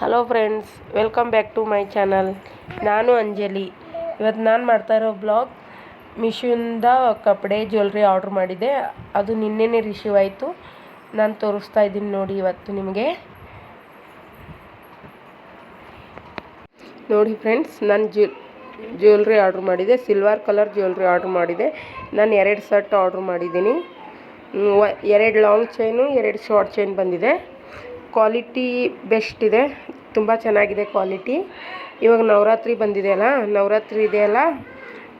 Hello friends, welcome back to my channel. ನಾನು ಅಂಜಲಿ. ಇವತ್ತು ನಾನು ಮಾಡ್ತಾ ಇರೋ ಬ್ಲಾಗ್ ಮೀಶೋಯಿಂದ ಕಪಡೆ ಜ್ಯುವೆಲ್ರಿ ಆರ್ಡ್ರ್ ಮಾಡಿದ್ದೆ. ಅದು ನಿನ್ನೆನೇ ರಿಸೀವ್ ಆಯಿತು. ನಾನು ತೋರಿಸ್ತಾ ಇದ್ದೀನಿ ನೋಡಿ ಇವತ್ತು ನಿಮಗೆ. ನೋಡಿ ಫ್ರೆಂಡ್ಸ್, ನಾನು ಜ್ಯುವೆಲ್ರಿ ಆರ್ಡ್ರ್ ಮಾಡಿದೆ. ಸಿಲ್ವರ್ ಕಲರ್ ಜ್ಯುವೆಲ್ರಿ ಆರ್ಡ್ರ್ ಮಾಡಿದೆ. ನಾನು 2 ಸೆಟ್ ಆರ್ಡ್ರ್ ಮಾಡಿದ್ದೀನಿ. 2 ಲಾಂಗ್ ಚೈನು, 2 ಶಾರ್ಟ್ ಚೈನ್ ಬಂದಿದೆ. ಕ್ವಾಲಿಟಿ ಬೆಸ್ಟ್ ಇದೆ, ತುಂಬ ಚೆನ್ನಾಗಿದೆ ಕ್ವಾಲಿಟಿ. ಇವಾಗ ನವರಾತ್ರಿ ಬಂದಿದೆಯಲ್ಲ,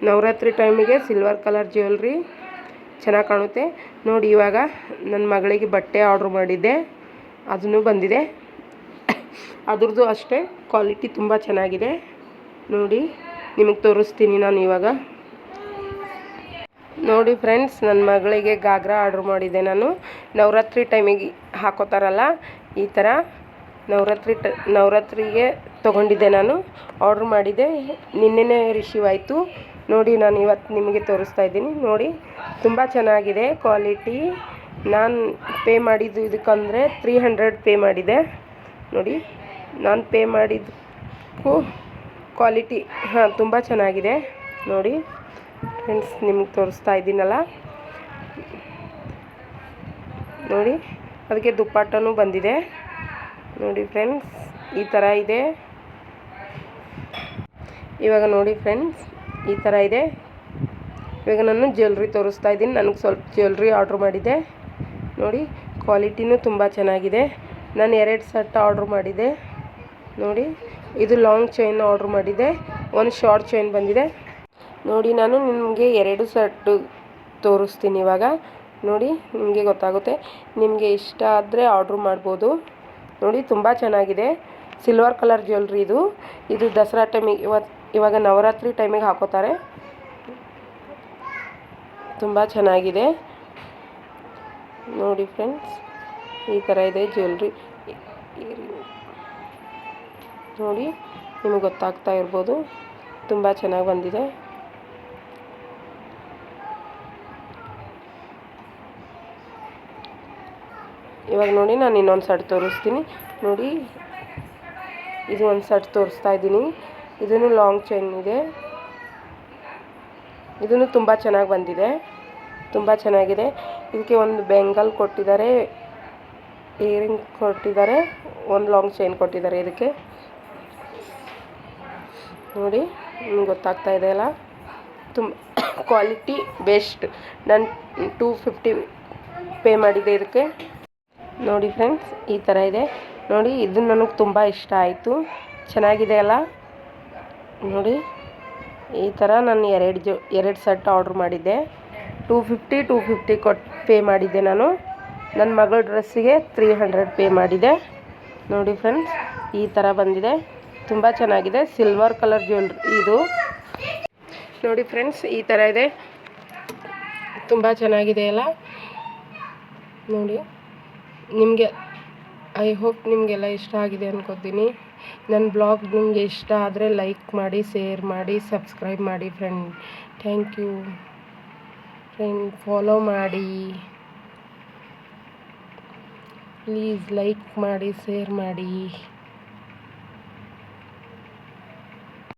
ನವರಾತ್ರಿ ಟೈಮಿಗೆ ಸಿಲ್ವರ್ ಕಲರ್ ಜ್ಯುವೆಲ್ರಿ ಚೆನ್ನಾಗಿ ಕಾಣುತ್ತೆ ನೋಡಿ. ಇವಾಗ ನನ್ನ ಮಗಳಿಗೆ ಬಟ್ಟೆ ಆರ್ಡ್ರ್ ಮಾಡಿದ್ದೆ, ಅದನ್ನು ಬಂದಿದೆ. ಅದ್ರದ್ದು ಅಷ್ಟೇ ಕ್ವಾಲಿಟಿ ತುಂಬ ಚೆನ್ನಾಗಿದೆ ನೋಡಿ. ನಿಮಗೆ ತೋರಿಸ್ತೀನಿ ನಾನು ಇವಾಗ. ನೋಡಿ ಫ್ರೆಂಡ್ಸ್, ನನ್ನ ಮಗಳಿಗೆ ಗಾಗ್ರಾ ಆರ್ಡ್ರ್ ಮಾಡಿದ್ದೆ ನಾನು. ನವರಾತ್ರಿ ಟೈಮಿಗೆ ಹಾಕೋತಾರಲ್ಲ ಈ ಥರ, ನವರಾತ್ರಿಗೆ ತೊಗೊಂಡಿದ್ದೆ ನಾನು. ಆರ್ಡ್ರ್ ಮಾಡಿದ್ದೆ, ನಿನ್ನೆನೇ ರಿಸೀವ್ ಆಯಿತು ನೋಡಿ. ನಾನು ಇವತ್ತು ನಿಮಗೆ ತೋರಿಸ್ತಾ ಇದ್ದೀನಿ ನೋಡಿ. ತುಂಬ ಚೆನ್ನಾಗಿದೆ ಕ್ವಾಲಿಟಿ. ನಾನು ಪೇ ಮಾಡಿದ್ದು ಇದಕ್ಕಂದರೆ 300 ಪೇ ಮಾಡಿದೆ ನೋಡಿ. ನಾನು ಪೇ ಮಾಡಿದ್ದಕ್ಕೂ ಕ್ವಾಲಿಟಿ ತುಂಬ ಚೆನ್ನಾಗಿದೆ ನೋಡಿ ಫ್ರೆಂಡ್ಸ್. ನಿಮಗೆ ತೋರಿಸ್ತಾ ಇದ್ದೀನಲ್ಲ ನೋಡಿ. ಅದಕ್ಕೆ ದುಪ್ಪಟ್ಟನೂ ಬಂದಿದೆ ನೋಡಿ ಫ್ರೆಂಡ್ಸ್, ಈ ಥರ ಇದೆ. ಇವಾಗ ನೋಡಿ ಫ್ರೆಂಡ್ಸ್, ಈ ಥರ ಇದೆ. ಇವಾಗ ನಾನು ಜ್ಯುವೆಲ್ರಿ ತೋರಿಸ್ತಾ ಇದ್ದೀನಿ. ನನಗೆ ಸ್ವಲ್ಪ ಜ್ಯುವೆಲ್ರಿ ಆರ್ಡ್ರ್ ಮಾಡಿದ್ದೆ ನೋಡಿ. ಕ್ವಾಲಿಟಿನೂ ತುಂಬ ಚೆನ್ನಾಗಿದೆ. ನಾನು 2 ಸೆಟ್ ಆರ್ಡ್ರ್ ಮಾಡಿದ್ದೆ ನೋಡಿ. ಇದು ಲಾಂಗ್ ಚೈನ್ ಆರ್ಡ್ರ್ ಮಾಡಿದ್ದೆ, 1 ಶಾರ್ಟ್ ಚೈನ್ ಬಂದಿದೆ ನೋಡಿ. ನಾನು ನಿಮಗೆ 2 ಸೆಟ್ಟು ತೋರಿಸ್ತೀನಿ ಇವಾಗ ನೋಡಿ. ನಿಮಗೆ ಗೊತ್ತಾಗುತ್ತೆ. ನಿಮಗೆ ಇಷ್ಟ ಆದರೆ ಆರ್ಡ್ರ್ ಮಾಡ್ಬೋದು ನೋಡಿ. ತುಂಬ ಚೆನ್ನಾಗಿದೆ ಸಿಲ್ವರ್ ಕಲರ್ ಜ್ಯುವೆಲ್ರಿ ಇದು ದಸರಾ ಟೈಮಿಗೆ, ಇವಾಗ ನವರಾತ್ರಿ ಟೈಮಿಗೆ ಹಾಕೋತಾರೆ. ತುಂಬ ಚೆನ್ನಾಗಿದೆ ನೋಡಿ ಫ್ರೆಂಡ್ಸ್. ಈ ಥರ ಇದೆ ಜ್ಯುವೆಲ್ರಿ ನೋಡಿ. ನಿಮಗೆ ಗೊತ್ತಾಗ್ತಾ ಇರ್ಬೋದು, ತುಂಬ ಚೆನ್ನಾಗಿ ಬಂದಿದೆ. ಇವಾಗ ನೋಡಿ, ನಾನು ಇನ್ನೊಂದು ಸೆಟ್ ತೋರಿಸ್ತೀನಿ ನೋಡಿ. ಇದು ಒಂದು ಸೆಟ್ ತೋರಿಸ್ತಾ ಇದ್ದೀನಿ. ಇದನ್ನು ಲಾಂಗ್ ಚೈನ್ ಇದೆ. ಇದನ್ನು ತುಂಬ ಚೆನ್ನಾಗಿ ಬಂದಿದೆ, ತುಂಬ ಚೆನ್ನಾಗಿದೆ. ಇದಕ್ಕೆ ಒಂದು ಬೆಂಗಲ್ ಕೊಟ್ಟಿದ್ದಾರೆ, ಇಯರಿಂಗ್ ಕೊಟ್ಟಿದ್ದಾರೆ, ಒಂದು ಲಾಂಗ್ ಚೈನ್ ಕೊಟ್ಟಿದ್ದಾರೆ ಇದಕ್ಕೆ ನೋಡಿ. ನಿಮ್ಗೆ ಗೊತ್ತಾಗ್ತಾ ಇದೆಯಲ್ಲ, ತುಂಬ ಕ್ವಾಲಿಟಿ ಬೆಸ್ಟ್. ನಾನು 250 ಪೇ ಮಾಡಿದ್ದೆ ಇದಕ್ಕೆ ನೋಡಿ ಫ್ರೆಂಡ್ಸ್. ಈ ಥರ ಇದೆ ನೋಡಿ. ಇದು ನನಗೆ ತುಂಬ ಇಷ್ಟ ಆಯಿತು, ಚೆನ್ನಾಗಿದೆ ಅಲ್ಲ ನೋಡಿ. ಈ ಥರ ನಾನು 2 ಸೆಟ್ ಆರ್ಡ್ರ್ ಮಾಡಿದ್ದೆ. 250 ಕೊಟ್ಟು ಪೇ ಮಾಡಿದ್ದೆ ನಾನು. ನನ್ನ ಮಗಳ ಡ್ರೆಸ್ಸಿಗೆ 300 ಪೇ ಮಾಡಿದೆ ನೋಡಿ ಫ್ರೆಂಡ್ಸ್. ಈ ಥರ ಬಂದಿದೆ, ತುಂಬ ಚೆನ್ನಾಗಿದೆ. ಸಿಲ್ವರ್ ಕಲರ್ ಜ್ಯುವೆಲ್ರಿ ಇದು ನೋಡಿ ಫ್ರೆಂಡ್ಸ್. ಈ ಥರ ಇದೆ, ತುಂಬ ಚೆನ್ನಾಗಿದೆ ಅಲ್ಲ ನೋಡಿ. ನಿಮಗೆ ಐ ಹೋಪ್ ನಿಮಗೆಲ್ಲ ಇಷ್ಟ ಆಗಿದೆ ಅನ್ಕೋತೀನಿ. ನನ್ನ ಬ್ಲಾಗ್ ನಿಮಗೆ ಇಷ್ಟ ಆದರೆ ಲೈಕ್ ಮಾಡಿ, ಶೇರ್ ಮಾಡಿ, ಸಬ್ಸ್ಕ್ರೈಬ್ ಮಾಡಿ friend. Thank you friend. Follow ಮಾಡಿ ಪ್ಲೀಸ್, ಲೈಕ್ ಮಾಡಿ, ಶೇರ್ ಮಾಡಿ.